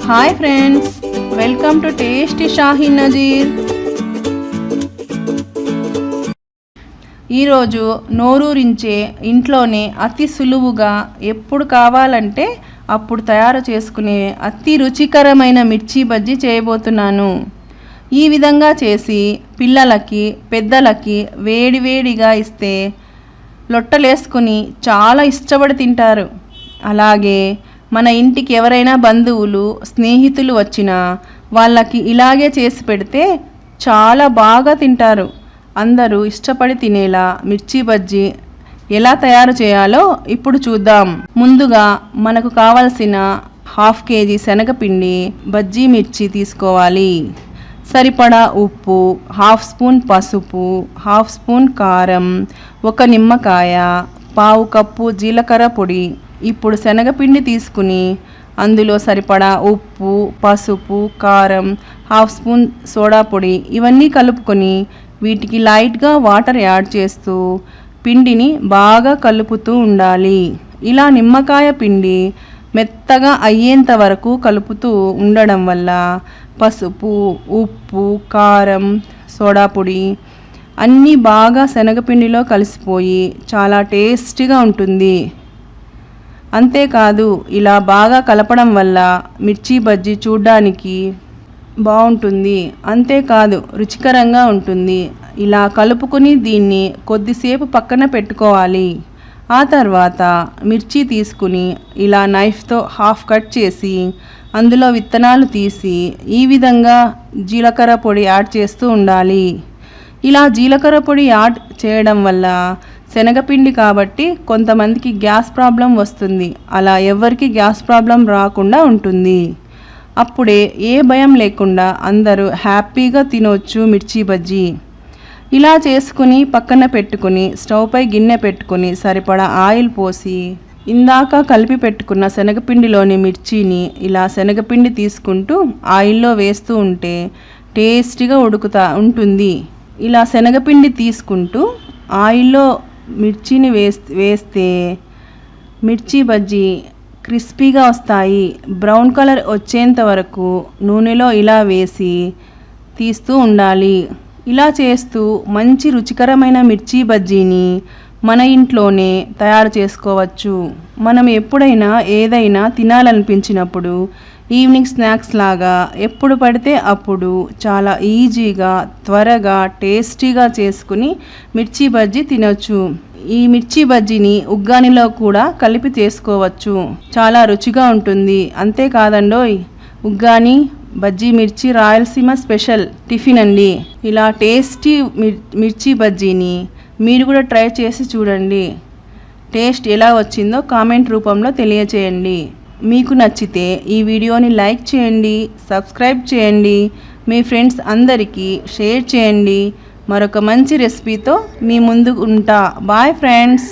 Hi friends, welcome to tasty Shahi Nazeer. ఈరోజు నోరూరించే ఇంట్లోనే అతి సులువుగా ఎప్పుడు కావాలంటే అప్పుడు తయారు చేసుకునే అతి రుచికరమైన మిర్చి బజ్జీ చేయబోతున్నాను. ఈ విధంగా చేసి పిల్లలకి పెద్దలకి వేడివేడిగా ఇస్తే లొట్టలేసుకుని చాలా ఇష్టపడి తింటారు. అలాగే మన ఇంటికి ఎవరైనా బంధువులు స్నేహితులు వచ్చినా వాళ్ళకి ఇలాగే చేసి పెడితే చాలా బాగా తింటారు. అందరూ ఇష్టపడి తినేలా మిర్చి బజ్జీ ఎలా తయారు చేయాలో ఇప్పుడు చూద్దాం. ముందుగా మనకు కావలసిన 1/2 కేజీ శనగపిండి, బజ్జీ మిర్చి తీసుకోవాలి. సరిపడా ఉప్పు, 1/2 స్పూన్ పసుపు, 1/2 స్పూన్ కారం, 1 నిమ్మకాయ, 1/4 కప్పు జీలకర్ర పొడి. ఇప్పుడు శనగపిండి తీసుకుని అందులో సరిపడా ఉప్పు, పసుపు, కారం, 1/2 స్పూన్ సోడా పొడి ఇవన్నీ కలుపుకొని వీటికి లైట్గా వాటర్ యాడ్ చేస్తూ పిండిని బాగా కలుపుతూ ఉండాలి. ఇలా నిమ్మకాయ పిండి మెత్తగా అయ్యేంత వరకు కలుపుతూ ఉండడం వల్ల పసుపు, ఉప్పు, కారం, సోడా పొడి అన్నీ బాగా శనగపిండిలో కలిసిపోయి చాలా టేస్టీగా ఉంటుంది. అంతేకాదు, ఇలా బాగా కలపడం వల్ల మిర్చి బజ్జీ చూడ్డానికి బాగుంటుంది. అంతేకాదు రుచికరంగా ఉంటుంది. ఇలా కలుపుకొని దీన్ని కొద్దిసేపు పక్కన పెట్టుకోవాలి. ఆ తర్వాత మిర్చి తీసుకుని ఇలా నైఫ్తో హాఫ్ కట్ చేసి అందులో విత్తనాలు తీసి ఈ విధంగా జీలకర్ర పొడి యాడ్ చేస్తూ ఉండాలి. ఇలా జీలకర్ర పొడి యాడ్ చేయడం వల్ల శనగపిండి కాబట్టి కొంతమందికి గ్యాస్ ప్రాబ్లం వస్తుంది. అలా ఎవరికి గ్యాస్ ప్రాబ్లం రాకుండా ఉంటుంది. అప్పుడే ఏ భయం లేకుండా అందరూ హ్యాపీగా తినొచ్చు మిర్చి బజ్జీ. ఇలా చేసుకుని పక్కన పెట్టుకుని స్టవ్ పై గిన్నె పెట్టుకుని సరిపడా ఆయిల్ పోసి ఇందాక కలిపి పెట్టుకున్న శనగపిండిలోని మిర్చిని ఇలా శనగపిండి తీసుకుంటూ ఆయిల్లో వేస్తూ ఉంటే టేస్టీగా ఉడుకుతా ఉంటుంది. ఇలా శనగపిండి తీసుకుంటూ ఆయిల్లో మిర్చిని వేస్తే మిర్చి బజ్జీ క్రిస్పీగా వస్తాయి. బ్రౌన్ కలర్ వచ్చేంత వరకు నూనెలో ఇలా వేసి తీస్తూ ఉండాలి. ఇలా చేస్తూ మంచి రుచికరమైన మిర్చి బజ్జీని మన ఇంట్లోనే తయారు చేసుకోవచ్చు. మనం ఎప్పుడైనా ఏదైనా తినాలనిపించినప్పుడు ఈవినింగ్ స్నాక్స్ లాగా ఎప్పుడు పడితే అప్పుడు చాలా ఈజీగా, త్వరగా, టేస్టీగా చేసుకుని మిర్చి బజ్జీ తినొచ్చు. ఈ మిర్చి బజ్జీని ఉగ్గానిలో కూడా కలిపి చేసుకోవచ్చు. చాలా రుచిగా ఉంటుంది. అంతేకాదండోయ్, ఉగ్గాని బజ్జీ మిర్చి రాయలసీమ స్పెషల్ టిఫిన్ అండి. ఇలా టేస్టీ మిర్చి బజ్జీని మీరు కూడా ట్రై చేసి చూడండి. టేస్ట్ ఎలా వచ్చిందో కామెంట్ రూపంలో తెలియచేయండి. మీకు నచ్చితే ఈ వీడియోని లైక్ చేయండి, సబ్స్క్రైబ్ చేయండి, మీ ఫ్రెండ్స్ అందరికీ షేర్ చేయండి. మరొక మంచి రెసిపీతో మీ ముందు ఉంటా. Bye friends.